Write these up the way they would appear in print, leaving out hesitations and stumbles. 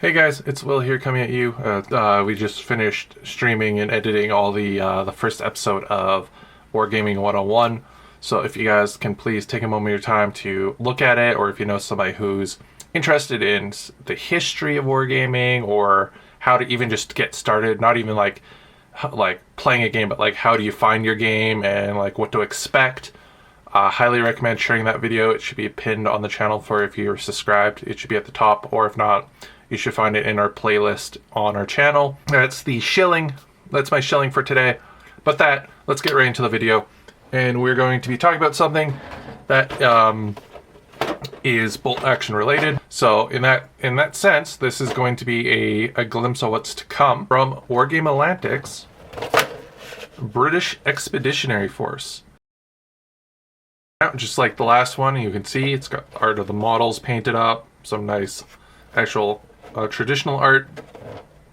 Hey guys, it's Will here coming at you. We just finished streaming and editing all the first episode of Wargaming 101. So if you guys can please take a moment of your time to look at it, or if you know somebody who's interested in the history of wargaming or how to even just get started, not even like playing a game, but like how do you find your game and like what to expect. Highly recommend sharing that video. It should be pinned on the channel for if you're subscribed. It should be at the top, or if not, you should find it in our playlist on our channel. That's the shilling. That's my shilling for today. But let's get right into the video. And we're going to be talking about something that is bolt action related. So in that sense, this is going to be a glimpse of what's to come from Wargames Atlantic's British Expeditionary Force. Just like the last one, you can see it's got art of the models painted up, some nice actual traditional art,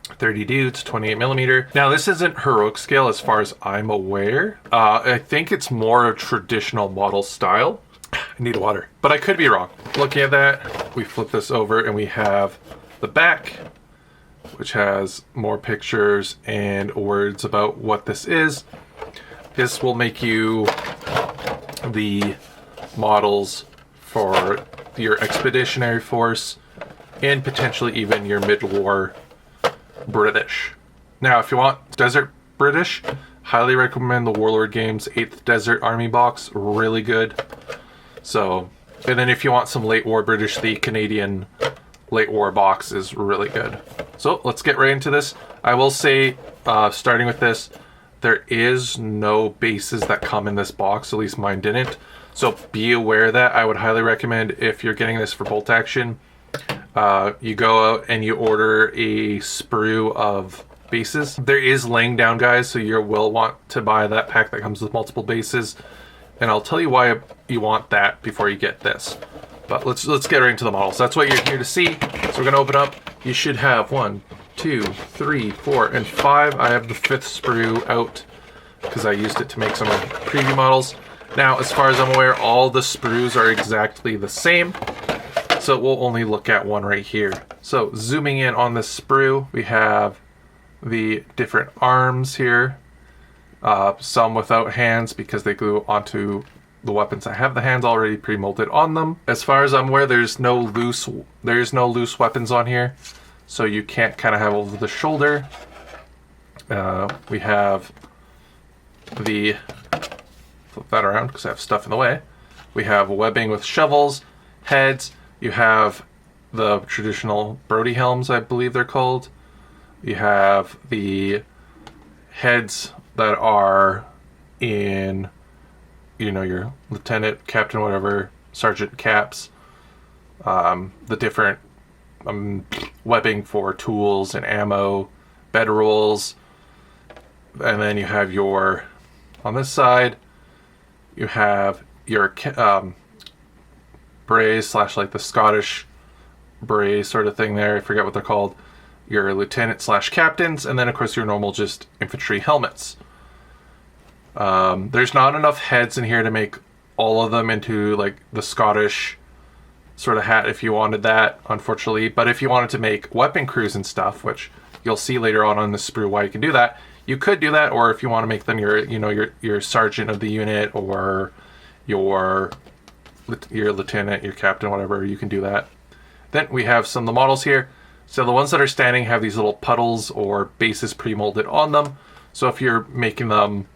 30 dudes, 28mm. Now this isn't heroic scale as far as I'm aware. I think it's more a traditional model style. I need water, but I could be wrong. Looking at that, we flip this over and we have the back, which has more pictures and words about what this is. This will make you the models for your expeditionary force and potentially even your mid-war British. Now, if you want Desert British, highly recommend the Warlord Games 8th Desert Army box. Really good. So, and then if you want some late war British, the Canadian late war box is really good. So, let's get right into this. I will say, starting with this, there is no bases that come in this box, at least mine didn't. So be aware of that. I would highly recommend, if you're getting this for bolt action, you go out and you order a sprue of bases. There is laying down guys, so you will want to buy that pack that comes with multiple bases. And I'll tell you why you want that before you get this. But let's get right into the models. That's what you're here to see. So we're gonna open up. You should have 1, 2, 3, 4, and 5. I have the 5th sprue out because I used it to make some preview models. Now, as far as I'm aware, all the sprues are exactly the same. So we'll only look at one right here. So zooming in on this sprue, we have the different arms here. Some without hands because they glue onto the weapons that have the hands already pre-molded on them. As far as I'm aware, there's no loose weapons on here. So you can't kind of have over the shoulder. We have the, flip that around because I have stuff in the way. We have webbing with shovels, heads. You have the traditional Brody helms, I believe they're called. You have the heads that are in, you know, your lieutenant, captain, whatever, sergeant caps. The different webbing for tools and ammo, bedrolls, and then you have your, on this side, you have your berets / like the Scottish beret sort of thing there. I forget what they're called. Your lieutenant / captains, and then of course your normal just infantry helmets. There's not enough heads in here to make all of them into like the Scottish sort of hat if you wanted that, unfortunately. But if you wanted to make weapon crews and stuff, which you'll see later on the sprue why you can do that, you could do that. Or if you want to make them your sergeant of the unit, or your lieutenant, your captain, whatever, you can do that. Then we have some of the models here. So the ones that are standing have these little puddles or bases pre-molded on them. So if you're making them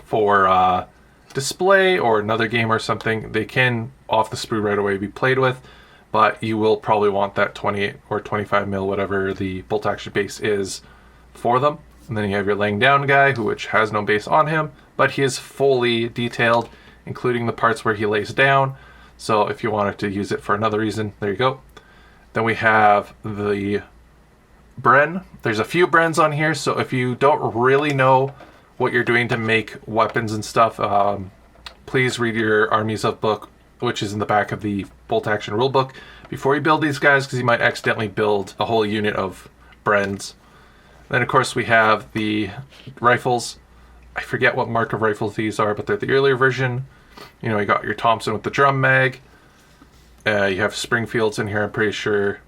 for display or another game or something, they can off the sprue right away be played with, but you will probably want that 28 or 25 mil, whatever the bolt action base is, for them. And then you have your laying down guy, which has no base on him, but he is fully detailed, including the parts where he lays down. So if you wanted to use it for another reason, there you go. Then we have the Bren. There's a few Brens on here, so if you don't really know what you're doing to make weapons and stuff, please read your Armies of book, which is in the back of the bolt action rulebook, before you build these guys, because you might accidentally build a whole unit of Brens. Then of course we have the rifles. I forget what mark of rifles these are, but they're the earlier version. You know, you got your Thompson with the drum mag. You have Springfields in here, I'm pretty sure.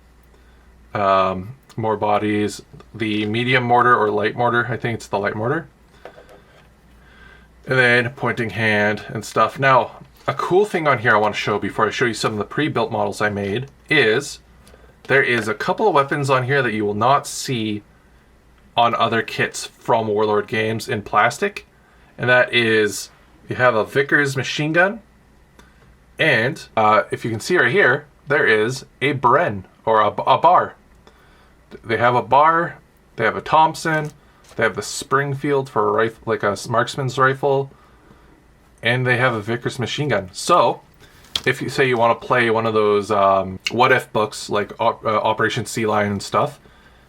more bodies, the medium mortar or light mortar. I think it's the light mortar. And then pointing hand and stuff. Now, a cool thing on here I want to show before I show you some of the pre-built models I made is there is a couple of weapons on here that you will not see on other kits from Warlord Games in plastic. And that is, you have a Vickers machine gun. And if you can see right here, there is a Bren, or a bar. They have a bar, they have a Thompson, they have the Springfield for a rifle, like a marksman's rifle, and they have a Vickers machine gun. So, if you say you want to play one of those What If books, like Operation Sea Lion and stuff,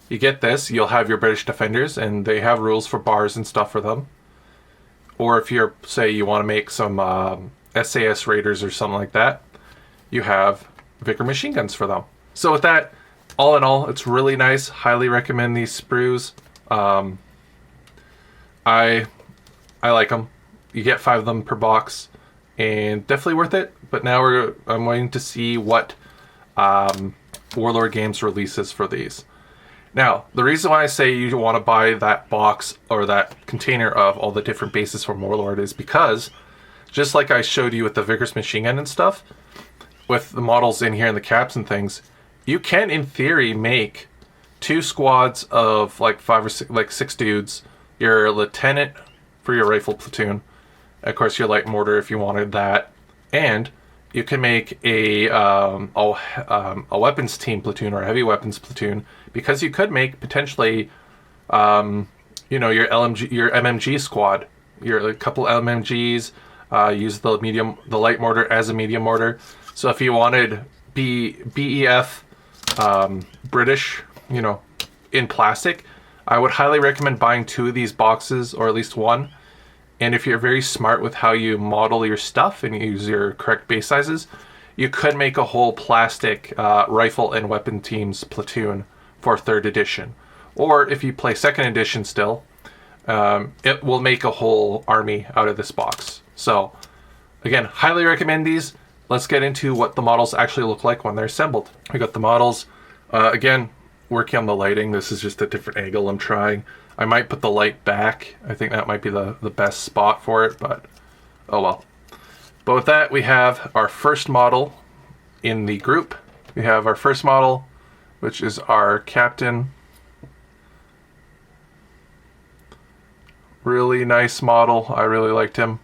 you get this, you'll have your British Defenders, and they have rules for bars and stuff for them. Or if you're, say, you want to make some SAS Raiders or something like that, you have Vickers machine guns for them. So with that, all in all, it's really nice. Highly recommend these sprues. I like them. You get 5 of them per box, and definitely worth it. But now I'm waiting to see what Warlord Games releases for these. Now, the reason why I say you want to buy that box or that container of all the different bases from Warlord is because, just like I showed you with the Vickers machine gun and stuff, with the models in here and the caps and things, you can, in theory, make 2 squads of like 5 or 6, like 6 dudes, your lieutenant for your rifle platoon, of course your light mortar if you wanted that, and you can make a weapons team platoon or a heavy weapons platoon, because you could make potentially, you know, your MMG squad, your couple MMGs, use the light mortar as a medium mortar. So if you wanted B.E.F. British, you know, in plastic, I would highly recommend buying 2 of these boxes, or at least 1. And if you're very smart with how you model your stuff and use your correct base sizes, you could make a whole plastic rifle and weapon teams platoon for 3rd edition. Or if you play 2nd edition still, it will make a whole army out of this box. So again, highly recommend these. Let's get into what the models actually look like when they're assembled. We got the models. Again, working on the lighting. This is just a different angle I'm trying. I might put the light back. I think that might be the best spot for it, but oh well. But with that, we have our first model in the group. We have our first model, which is our captain. Really nice model. I really liked him.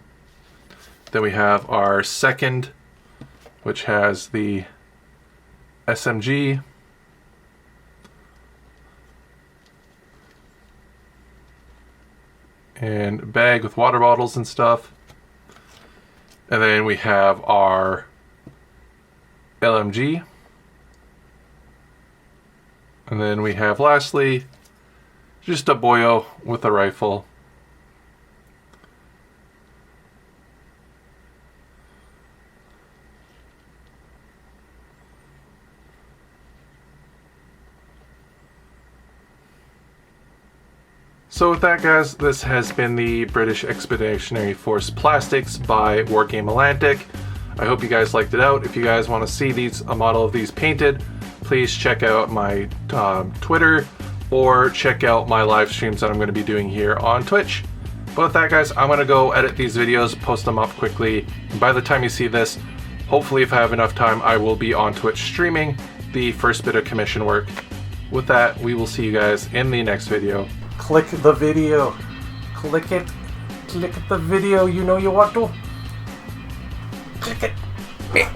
Then we have our second, which has the SMG. And bag with water bottles and stuff. And then we have our LMG. And then we have, lastly, just a boyo with a rifle. So with that, guys, this has been the British Expeditionary Force Plastics by Wargames Atlantic. I hope you guys liked it out. If you guys want to see a model of these painted, please check out my Twitter or check out my live streams that I'm going to be doing here on Twitch. But with that, guys, I'm going to go edit these videos, post them up quickly. And by the time you see this, hopefully if I have enough time, I will be on Twitch streaming the first bit of commission work. With that, we will see you guys in the next video. Click the video. Click it. Click the video. You know you want to. Click it.